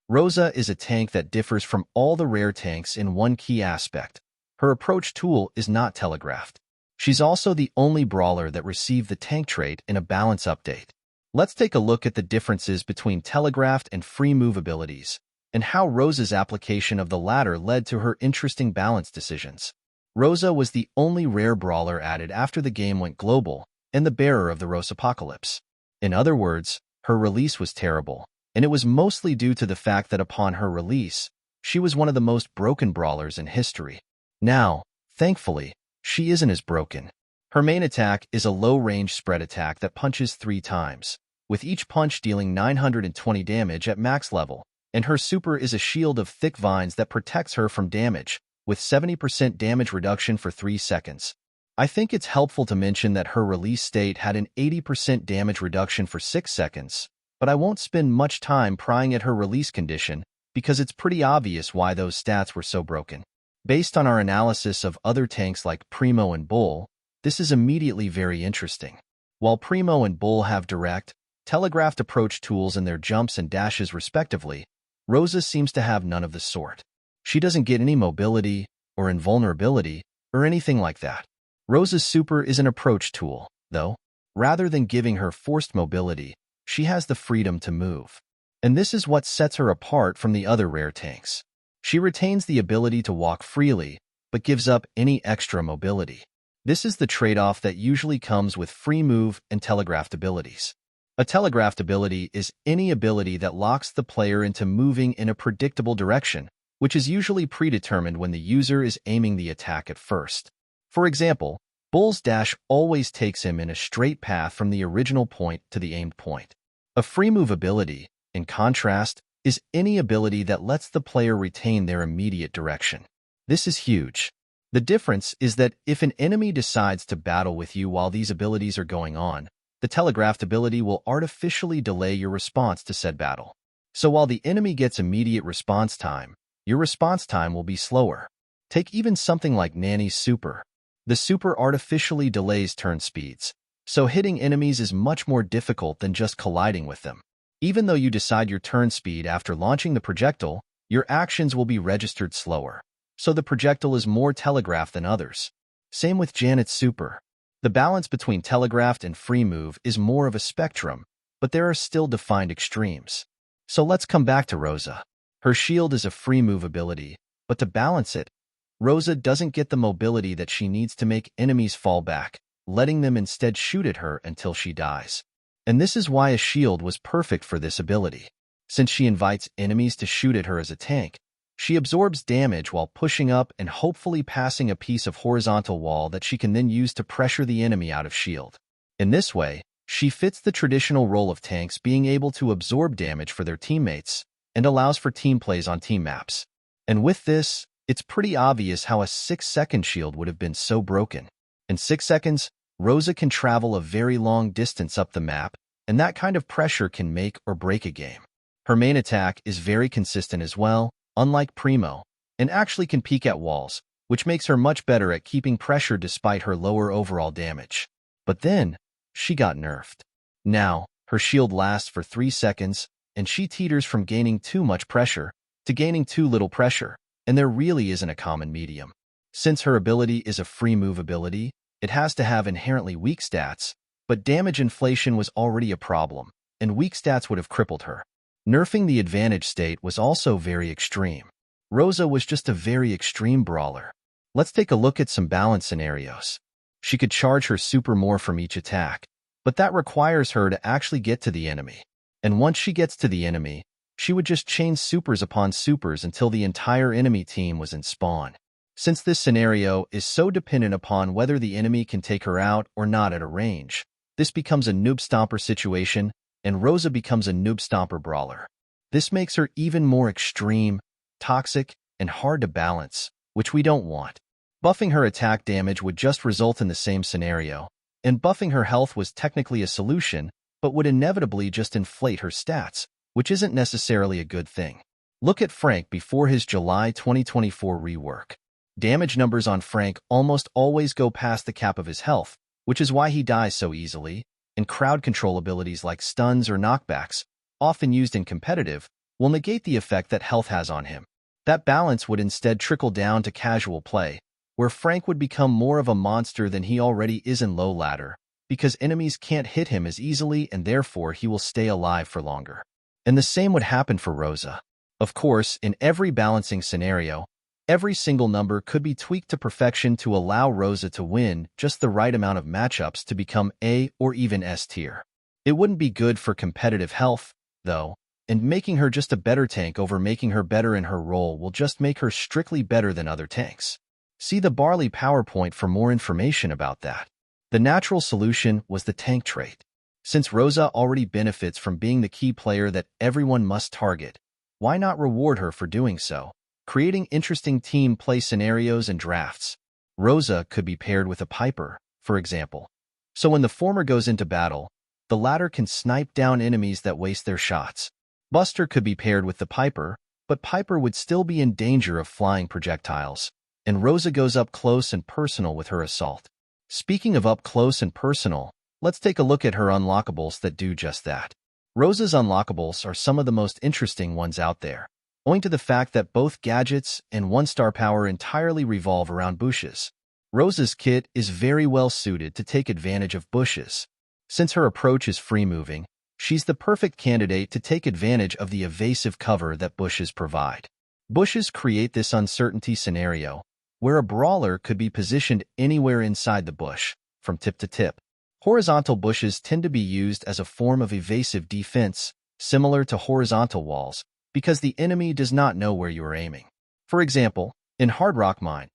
Rosa is a tank that differs from all the rare tanks in one key aspect. Her approach tool is not telegraphed. She's also the only brawler that received the tank trait in a balance update. Let's take a look at the differences between telegraphed and free move abilities, and how Rosa's application of the latter led to her interesting balance decisions. Rosa was the only rare brawler added after the game went global, and the bearer of the Rosa apocalypse. In other words, her release was terrible, and it was mostly due to the fact that upon her release, she was one of the most broken brawlers in history. Now, thankfully, she isn't as broken. Her main attack is a low-range spread attack that punches 3 times, with each punch dealing 920 damage at max level, and her super is a shield of thick vines that protects her from damage, with 70% damage reduction for 3 seconds. I think it's helpful to mention that her release state had an 80% damage reduction for 6 seconds, but I won't spend much time prying at her release condition because it's pretty obvious why those stats were so broken. Based on our analysis of other tanks like Primo and Bull, this is immediately very interesting. While Primo and Bull have direct, telegraphed approach tools in their jumps and dashes respectively, Rosa seems to have none of the sort. She doesn't get any mobility, or invulnerability, or anything like that. Rosa's super is an approach tool, though. Rather than giving her forced mobility, she has the freedom to move. And this is what sets her apart from the other rare tanks. She retains the ability to walk freely, but gives up any extra mobility. This is the trade-off that usually comes with free move and telegraphed abilities. A telegraphed ability is any ability that locks the player into moving in a predictable direction, which is usually predetermined when the user is aiming the attack at first. For example, Bull's dash always takes him in a straight path from the original point to the aimed point. A free move ability, in contrast, is any ability that lets the player retain their immediate direction. This is huge. The difference is that if an enemy decides to battle with you while these abilities are going on, the telegraphed ability will artificially delay your response to said battle. So while the enemy gets immediate response time, your response time will be slower. Take even something like Nanny's super. The super artificially delays turn speeds, so hitting enemies is much more difficult than just colliding with them. Even though you decide your turn speed after launching the projectile, your actions will be registered slower, so the projectile is more telegraphed than others. Same with Janet's super. The balance between telegraphed and free move is more of a spectrum, but there are still defined extremes. So let's come back to Rosa. Her shield is a free move ability, but to balance it, Rosa doesn't get the mobility that she needs to make enemies fall back, letting them instead shoot at her until she dies. And this is why a shield was perfect for this ability. Since she invites enemies to shoot at her as a tank, she absorbs damage while pushing up and hopefully passing a piece of horizontal wall that she can then use to pressure the enemy out of shield. In this way, she fits the traditional role of tanks being able to absorb damage for their teammates and allows for team plays on team maps. And with this, it's pretty obvious how a 6-second shield would have been so broken. In 6 seconds, Rosa can travel a very long distance up the map, and that kind of pressure can make or break a game. Her main attack is very consistent as well, unlike Primo, and actually can peek at walls, which makes her much better at keeping pressure despite her lower overall damage. But then, she got nerfed. Now, her shield lasts for 3 seconds, and she teeters from gaining too much pressure to gaining too little pressure, and there really isn't a common medium. Since her ability is a free move ability, it has to have inherently weak stats, but damage inflation was already a problem, and weak stats would have crippled her. Nerfing the advantage state was also very extreme. Rosa was just a very extreme brawler. Let's take a look at some balance scenarios. She could charge her super more from each attack, but that requires her to actually get to the enemy. And once she gets to the enemy, she would just chain supers upon supers until the entire enemy team was in spawn. Since this scenario is so dependent upon whether the enemy can take her out or not at a range, this becomes a noob stomper situation, and Rosa becomes a noob stomper brawler. This makes her even more extreme, toxic, and hard to balance, which we don't want. Buffing her attack damage would just result in the same scenario, and buffing her health was technically a solution, but would inevitably just inflate her stats, which isn't necessarily a good thing. Look at Frank before his July 2024 rework. Damage numbers on Frank almost always go past the cap of his health, which is why he dies so easily, and crowd control abilities like stuns or knockbacks, often used in competitive, will negate the effect that health has on him. That balance would instead trickle down to casual play, where Frank would become more of a monster than he already is in low ladder, because enemies can't hit him as easily and therefore he will stay alive for longer. And the same would happen for Rosa. Of course, in every balancing scenario, every single number could be tweaked to perfection to allow Rosa to win just the right amount of matchups to become A or even S tier. It wouldn't be good for competitive health, though, and making her just a better tank over making her better in her role will just make her strictly better than other tanks. See the Barley PowerPoint for more information about that. The natural solution was the tank trait. Since Rosa already benefits from being the key player that everyone must target, why not reward her for doing so, creating interesting team play scenarios and drafts? Rosa could be paired with a Piper, for example. So when the former goes into battle, the latter can snipe down enemies that waste their shots. Buster could be paired with the Piper, but Piper would still be in danger of flying projectiles, and Rosa goes up close and personal with her assault. Speaking of up close and personal, let's take a look at her unlockables that do just that. Rosa's unlockables are some of the most interesting ones out there, owing to the fact that both gadgets and one-star power entirely revolve around bushes. Rosa's kit is very well suited to take advantage of bushes. Since her approach is free-moving, she's the perfect candidate to take advantage of the evasive cover that bushes provide. Bushes create this uncertainty scenario, where a brawler could be positioned anywhere inside the bush, from tip to tip. Horizontal bushes tend to be used as a form of evasive defense, similar to horizontal walls, because the enemy does not know where you are aiming. For example, in Hard Rock Mine,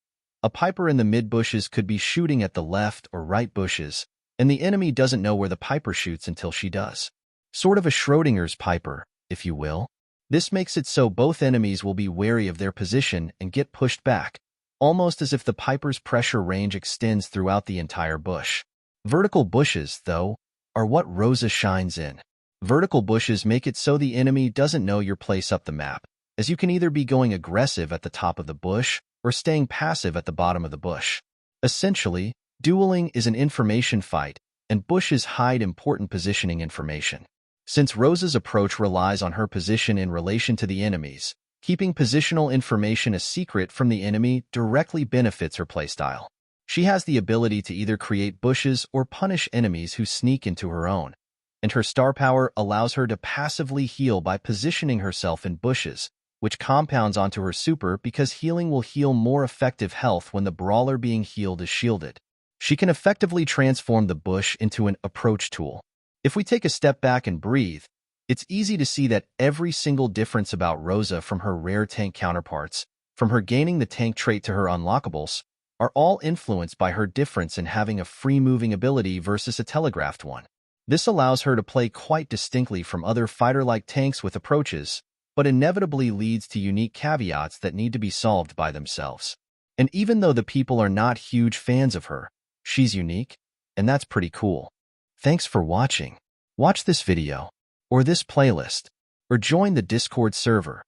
a Piper in the mid-bushes could be shooting at the left or right bushes, and the enemy doesn't know where the Piper shoots until she does. Sort of a Schrodinger's Piper, if you will. This makes it so both enemies will be wary of their position and get pushed back, almost as if the Piper's pressure range extends throughout the entire bush. Vertical bushes, though, are what Rosa shines in. Vertical bushes make it so the enemy doesn't know your place up the map, as you can either be going aggressive at the top of the bush or staying passive at the bottom of the bush. Essentially, dueling is an information fight, and bushes hide important positioning information. Since Rosa's approach relies on her position in relation to the enemies, keeping positional information a secret from the enemy directly benefits her playstyle. She has the ability to either create bushes or punish enemies who sneak into her own, and her star power allows her to passively heal by positioning herself in bushes, which compounds onto her super because healing will heal more effective health when the brawler being healed is shielded. She can effectively transform the bush into an approach tool. If we take a step back and breathe, it's easy to see that every single difference about Rosa from her rare tank counterparts, from her gaining the tank trait to her unlockables, are all influenced by her difference in having a free-moving ability versus a telegraphed one. This allows her to play quite distinctly from other fighter-like tanks with approaches, but inevitably leads to unique caveats that need to be solved by themselves. And even though the people are not huge fans of her, she's unique, and that's pretty cool. Thanks for watching. Watch this video, or this playlist, or join the Discord server.